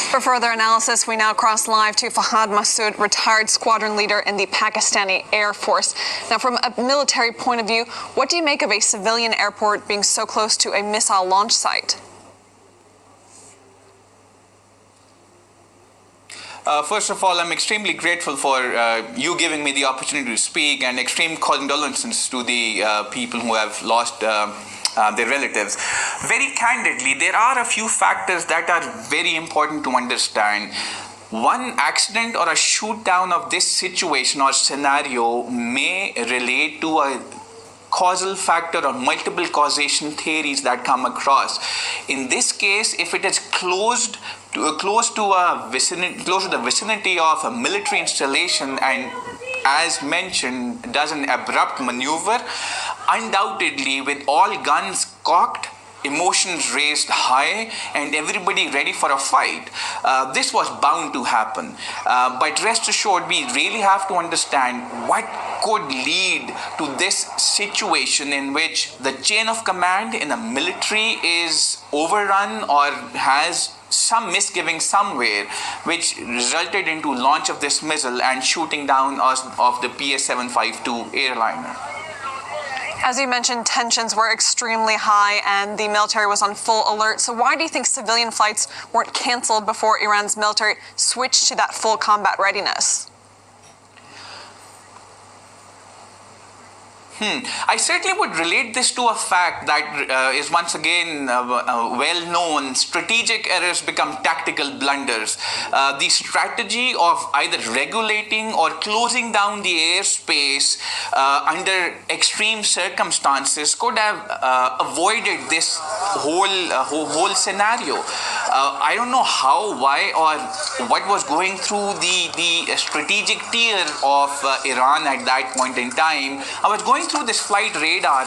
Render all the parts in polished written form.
For further analysis, we now cross live to Fahad Massoud, retired squadron leader in the Pakistani Air Force. Now, from a military point of view, what do you make of a civilian airport being so close to a missile launch site? First of all, I'm extremely grateful for you giving me the opportunity to speak, and extreme condolences to the people who have lost their relatives. Very candidly, there are a few factors that are very important to understand. One accident or a shoot down of this situation or scenario may relate to a causal factor or multiple causation theories that come across. In this case, if it is close to the vicinity of a military installation and, as mentioned, does an abrupt maneuver, undoubtedly with all guns cocked, emotions raised high, and everybody ready for a fight, this was bound to happen. But rest assured, we really have to understand what could lead to this situation in which the chain of command in a military is overrun or has some misgiving somewhere, which resulted into launch of this missile and shooting down of the PS-752 airliner. As you mentioned, tensions were extremely high and the military was on full alert. So why do you think civilian flights weren't canceled before Iran's military switched to that full combat readiness? I certainly would relate this to a fact that is once again well known. Strategic errors become tactical blunders. The strategy of either regulating or closing down the airspace under extreme circumstances could have avoided this whole scenario. I don't know how, why, or what was going through the strategic tier of Iran at that point in time. I was going through this flight radar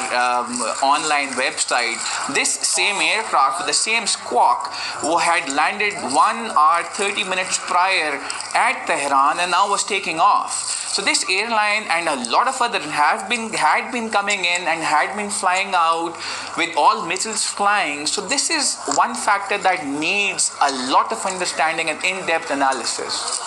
online website. This same aircraft with the same squawk who had landed 1 hour 30 minutes prior at Tehran and now was taking off. So this airline and a lot of others had been coming in and had been flying out with all missiles flying. So this is one factor that needs a lot of understanding and in-depth analysis.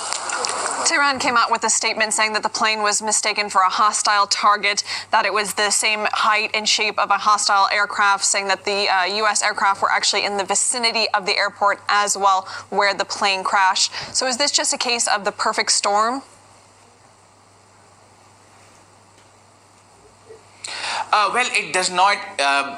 Tehran came out with a statement saying that the plane was mistaken for a hostile target, that it was the same height and shape of a hostile aircraft, saying that the U.S. aircraft were actually in the vicinity of the airport as well where the plane crashed. So is this just a case of the perfect storm? Well, it does not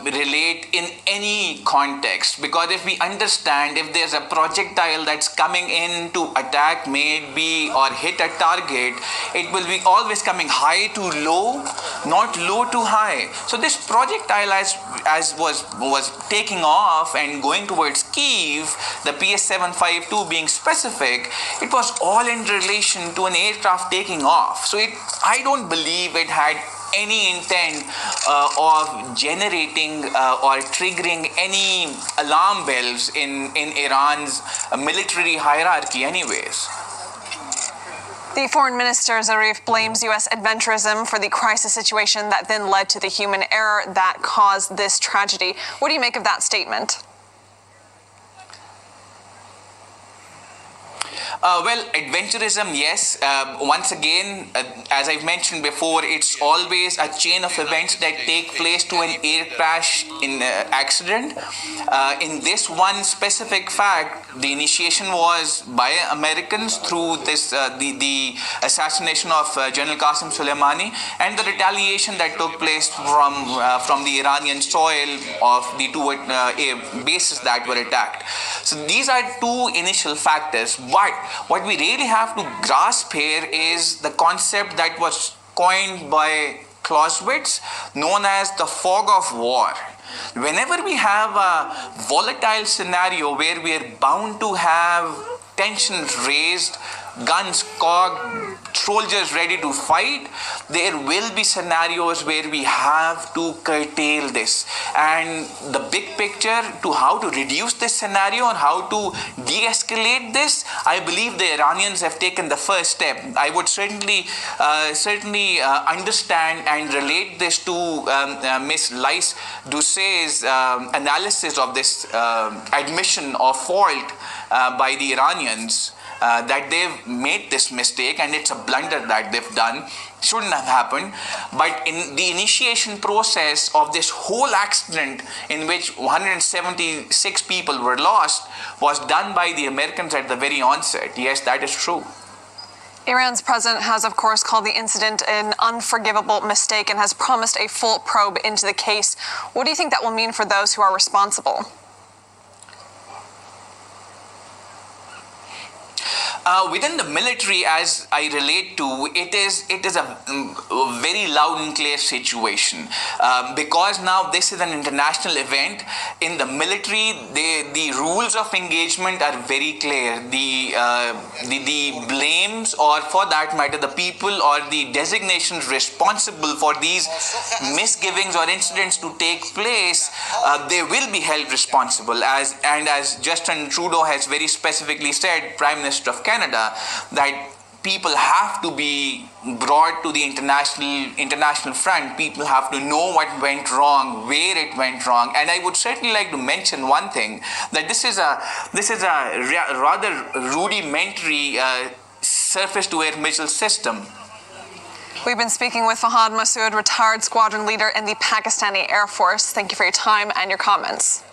relate in any context, because if we understand, if there's a projectile that's coming in to attack maybe or hit a target, it will be always coming high to low, not low to high. So this projectile as was taking off and going towards Kyiv, the PS-752 being specific, it was all in relation to an aircraft taking off. So I don't believe it had any intent of generating or triggering any alarm bells in Iran's military hierarchy anyways. The foreign minister, Zarif, blames U.S. adventurism for the crisis situation that then led to the human error that caused this tragedy. What do you make of that statement? Well, adventurism, yes. Once again, as I've mentioned before, it's always a chain of events that take place to an air crash in accident. In this one specific fact, the initiation was by Americans through this the assassination of General Qasem Soleimani and the retaliation that took place from the Iranian soil of the two air bases that were attacked. So these are two initial factors, but what we really have to grasp here is the concept that was coined by Clausewitz, known as the fog of war. Whenever we have a volatile scenario where we are bound to have tensions raised guns cocked, soldiers ready to fight, there will be scenarios where we have to curtail this. And the big picture to how to reduce this scenario and how to de-escalate this, I believe the Iranians have taken the first step. I would certainly understand and relate this to Ms. Lais Doucet's analysis of this admission of fault by the Iranians. That they've made this mistake and it's a blunder that they've done, shouldn't have happened. But in the initiation process of this whole accident in which 176 people were lost was done by the Americans at the very onset. Yes, that is true. Iran's president has, of course, called the incident an unforgivable mistake and has promised a full probe into the case. What do you think that will mean for those who are responsible? Within the military, as I relate to, it is a very loud and clear situation because now this is an international event. In the military, the rules of engagement are very clear. The blames, or for that matter, the people or the designations responsible for these misgivings or incidents to take place, they will be held responsible. As Justin Trudeau has very specifically said, Prime Minister of Canada, that people have to be brought to the international front. People have to know what went wrong, where it went wrong. And I would certainly like to mention one thing, that this is a rather rudimentary surface-to-air missile system. We've been speaking with Fahad Massoud, retired squadron leader in the Pakistani Air Force. Thank you for your time and your comments.